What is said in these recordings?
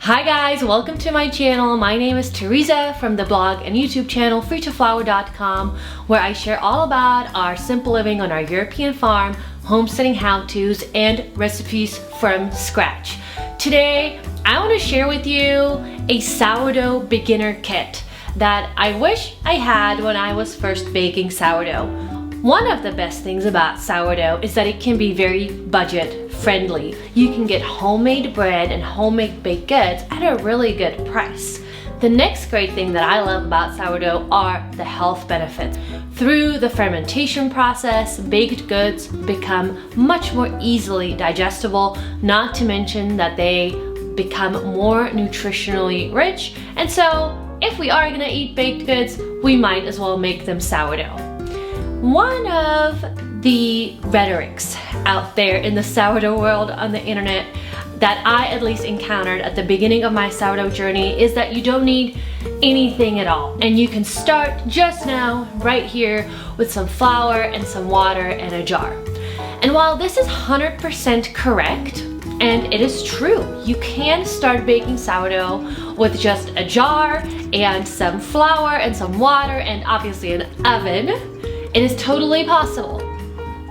Hi guys, welcome to my channel. My name is Teresa from the blog and YouTube channel Freetofflower.com, where I share all about our simple living on our European farm, homesteading how-tos, and recipes from scratch. Today, I want to share with you a sourdough beginner kit that I wish I had when I was first baking sourdough. One of the best things about sourdough is that it can be very budget friendly. You can get homemade bread and homemade baked goods at a really good price. The next great thing that I love about sourdough are the health benefits. Through the fermentation process, baked goods become much more easily digestible, not to mention that they become more nutritionally rich. And so if we are gonna eat baked goods, we might as well make them sourdough. One of the rhetorics out there in the sourdough world on the internet that I at least encountered at the beginning of my sourdough journey is that you don't need anything at all, and you can start just now right here with some flour and some water and a jar. And while this is 100% correct, and it is true, you can start baking sourdough with just a jar and some flour and some water and obviously an oven. It is totally possible.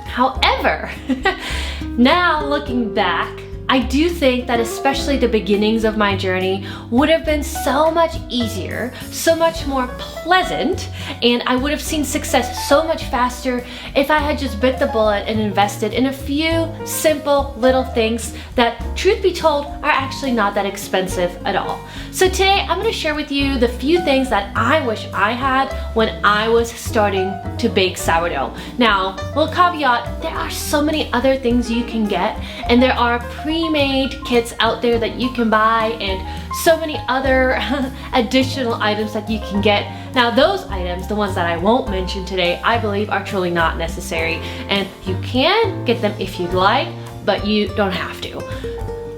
However, now looking back, I do think that especially the beginnings of my journey would have been so much easier, so much more pleasant, and I would have seen success so much faster if I had just bit the bullet and invested in a few simple little things that, truth be told, are actually not that expensive at all. So today I'm going to share with you the few things that I wish I had when I was starting to bake sourdough. Now, little caveat, there are so many other things you can get, and there are pre-made kits out there that you can buy and so many other additional items that you can get. Now those items, the ones that I won't mention today, I believe are truly not necessary, and you can get them if you'd like, but you don't have to.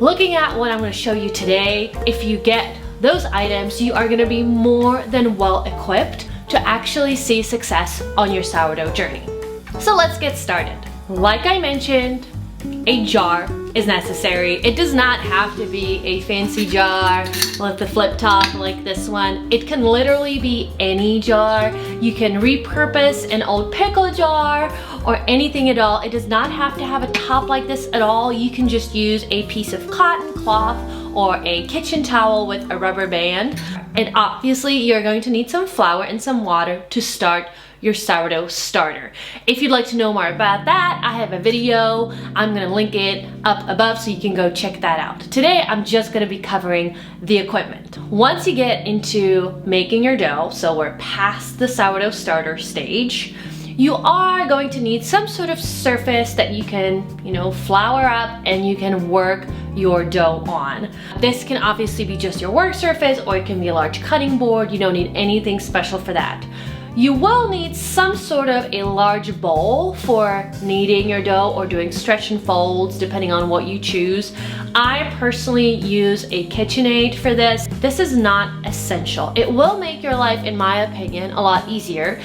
Looking at what I'm going to show you today, if you get those items, you are going to be more than well equipped to actually see success on your sourdough journey. So let's get started. Like I mentioned, a jar is necessary. It does not have to be a fancy jar with the flip top like this one. It can literally be any jar. You can repurpose an old pickle jar or anything at all. It does not have to have a top like this at all. You can just use a piece of cotton cloth or a kitchen towel with a rubber band. And obviously you're going to need some flour and some water to start your sourdough starter. If you'd like to know more about that, I have a video. I'm gonna link it up above so you can go check that out. Today, I'm just gonna be covering the equipment. Once you get into making your dough, so we're past the sourdough starter stage, you are going to need some sort of surface that you can, flour up and you can work your dough on. This can obviously be just your work surface, or it can be a large cutting board. You don't need anything special for that. You will need some sort of a large bowl for kneading your dough or doing stretch and folds, depending on what you choose. I personally use a KitchenAid for this. This is not essential. It will make your life, in my opinion, a lot easier.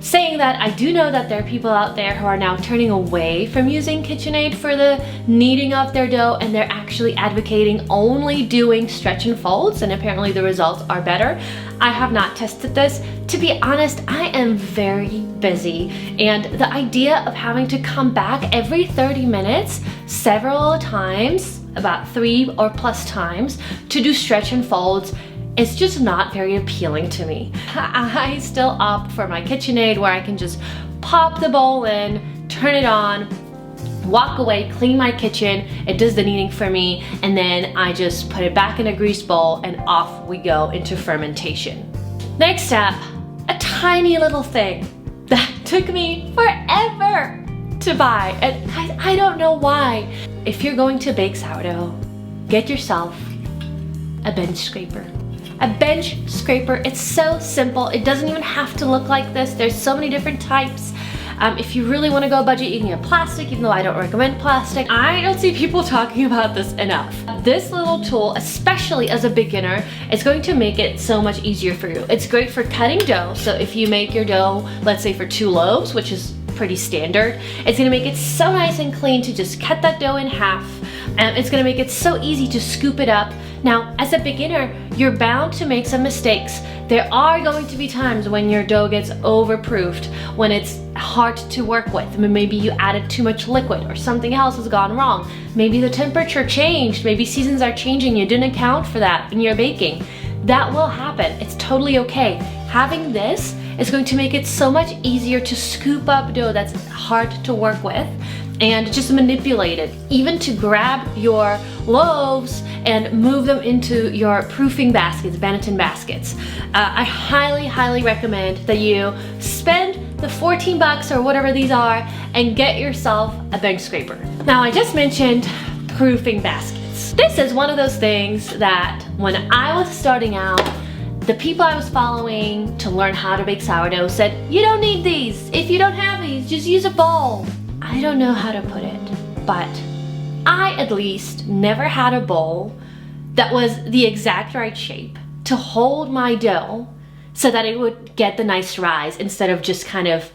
Saying that, I do know that there are people out there who are now turning away from using KitchenAid for the kneading of their dough, and they're actually advocating only doing stretch and folds, and apparently the results are better. I have not tested this. To be honest, I am very busy, and the idea of having to come back every 30 minutes several times, about 3 or plus times, to do stretch and folds, it's just not very appealing to me. I still opt for my KitchenAid, where I can just pop the bowl in, turn it on, walk away, clean my kitchen, it does the kneading for me, and then I just put it back in a greased bowl and off we go into fermentation. Next up, a tiny little thing that took me forever to buy, and I don't know why. If you're going to bake sourdough, get yourself a bench scraper. A bench scraper, it's so simple. It doesn't even have to look like this. There's so many different types. If you really want to go budget, you can get plastic, even though I don't recommend plastic. I don't see people talking about this enough. This little tool, especially as a beginner, is going to make it so much easier for you. It's great for cutting dough. So if you make your dough, let's say for 2 loaves, which is pretty standard, it's gonna make it so nice and clean to just cut that dough in half. It's gonna make it so easy to scoop it up. Now, as a beginner, you're bound to make some mistakes. There are going to be times when your dough gets overproofed, when it's hard to work with. I mean, maybe you added too much liquid or something else has gone wrong. Maybe the temperature changed, maybe seasons are changing, you didn't account for that when you're baking. That will happen, it's totally okay. Having this is going to make it so much easier to scoop up dough that's hard to work with and just manipulate it. Even to grab your loaves and move them into your proofing baskets, Benetton baskets. I highly recommend that you spend the 14 bucks or whatever these are and get yourself a bench scraper. Now, I just mentioned proofing baskets. This is one of those things that when I was starting out, the people I was following to learn how to bake sourdough said, you don't need these. If you don't have these, just use a bowl. I don't know how to put it, but I at least never had a bowl that was the exact right shape to hold my dough so that it would get the nice rise instead of just kind of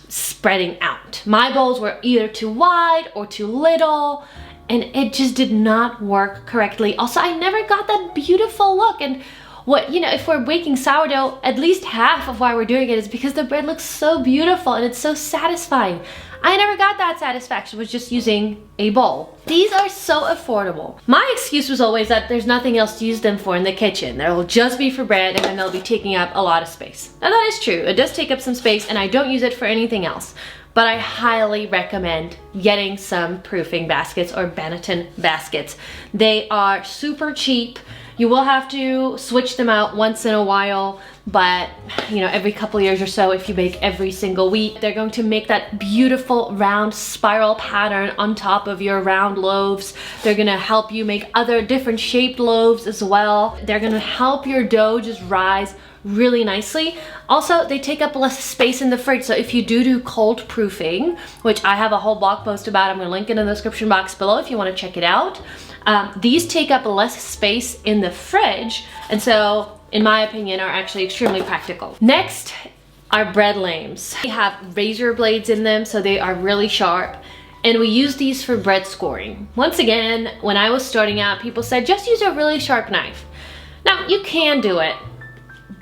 spreading out. My bowls were either too wide or too little, and it just did not work correctly. Also, I never got that beautiful look. And if we're baking sourdough, at least half of why we're doing it is because the bread looks so beautiful and it's so satisfying. I never got that satisfaction with just using a bowl. These are so affordable. My excuse was always that there's nothing else to use them for in the kitchen. They'll just be for bread and then they'll be taking up a lot of space. Now that is true, it does take up some space and I don't use it for anything else. But I highly recommend getting some proofing baskets or Benetton baskets. They are super cheap. You will have to switch them out once in a while, but every couple years or so if you bake every single week. They're going to make that beautiful round spiral pattern on top of your round loaves. They're gonna help you make other different shaped loaves as well. They're gonna help your dough just rise really nicely. Also, they take up less space in the fridge, so if you do cold proofing, which I have a whole blog post about, I'm gonna link it in the description box below if you want to check it out. These take up less space in the fridge, and so in my opinion are actually extremely practical. Next are bread lames. They have razor blades in them, so they are really sharp, and we use these for bread scoring. Once again, when I was starting out, people said just use a really sharp knife. Now, you can do it,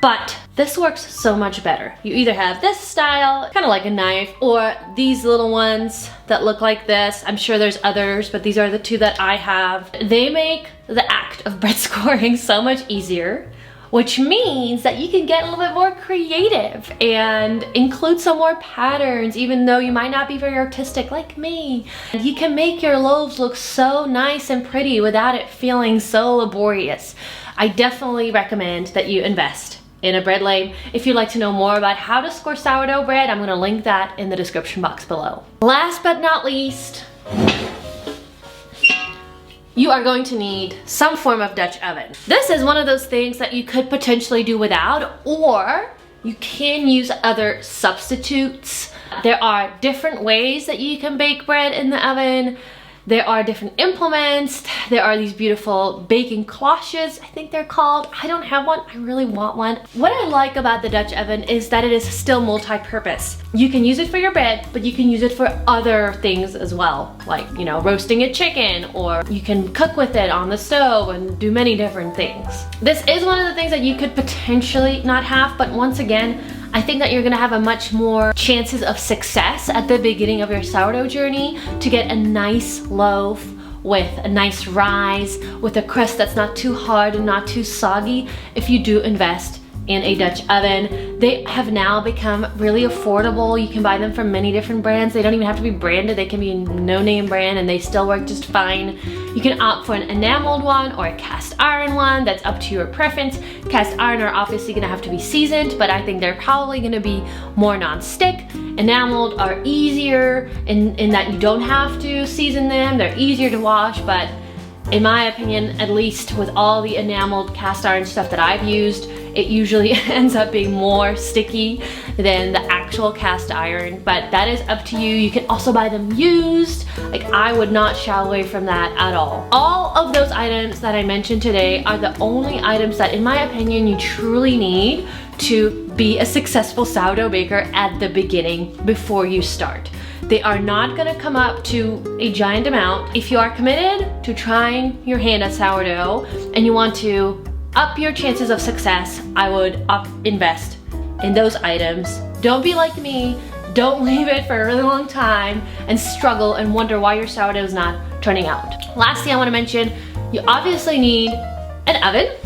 but this works so much better. You either have this style, kind of like a knife, or these little ones that look like this. I'm sure there's others, but these are the two that I have. They make the act of bread scoring so much easier, which means that you can get a little bit more creative and include some more patterns, even though you might not be very artistic like me. You can make your loaves look so nice and pretty without it feeling so laborious. I definitely recommend that you invest in a bread lame. If you'd like to know more about how to score sourdough bread, I'm gonna link that in the description box below. Last but not least, you are going to need some form of Dutch oven. This is one of those things that you could potentially do without, or you can use other substitutes. There are different ways that you can bake bread in the oven. There are different implements. There are these beautiful baking cloches, I think they're called. I don't have one, I really want one. What I like about the Dutch oven is that it is still multi-purpose. You can use it for your bread, but you can use it for other things as well, like, roasting a chicken, or you can cook with it on the stove and do many different things. This is one of the things that you could potentially not have, but once again, I think that you're gonna have a much more chances of success at the beginning of your sourdough journey to get a nice loaf with a nice rise, with a crust that's not too hard and not too soggy if you do invest in a Dutch oven. They have now become really affordable. You can buy them from many different brands. They don't even have to be branded. They can be a no-name brand and they still work just fine. You can opt for an enameled one or a cast iron one. That's up to your preference. Cast iron are obviously gonna have to be seasoned, but I think they're probably gonna be more non-stick. Enameled are easier in that you don't have to season them. They're easier to wash, but in my opinion, at least with all the enameled cast iron stuff that I've used, it usually ends up being more sticky than the actual cast iron, but that is up to you. You can also buy them used. Like, I would not shy away from that at all. All of those items that I mentioned today are the only items that, in my opinion, you truly need to be a successful sourdough baker at the beginning before you start. They are not gonna come up to a giant amount. If you are committed to trying your hand at sourdough and you want to up your chances of success, I would invest in those items. Don't be like me. Don't leave it for a really long time and struggle and wonder why your sourdough is not turning out. Lastly, I want to mention, you obviously need an oven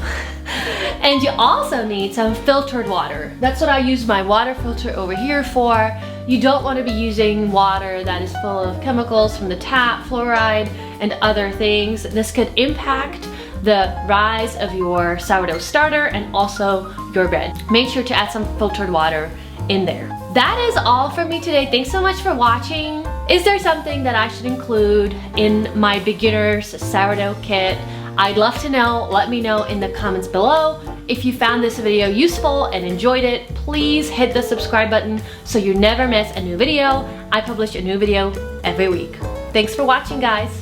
and you also need some filtered water. That's what I use my water filter over here for. You don't want to be using water that is full of chemicals from the tap, fluoride, and other things. This could impact the rise of your sourdough starter and also your bread. Make sure to add some filtered water in there. That is all from me today. Thanks so much for watching. Is there something that I should include in my beginner's sourdough kit? I'd love to know. Let me know in the comments below. If you found this video useful and enjoyed it, please hit the subscribe button so you never miss a new video. I publish a new video every week. Thanks for watching, guys.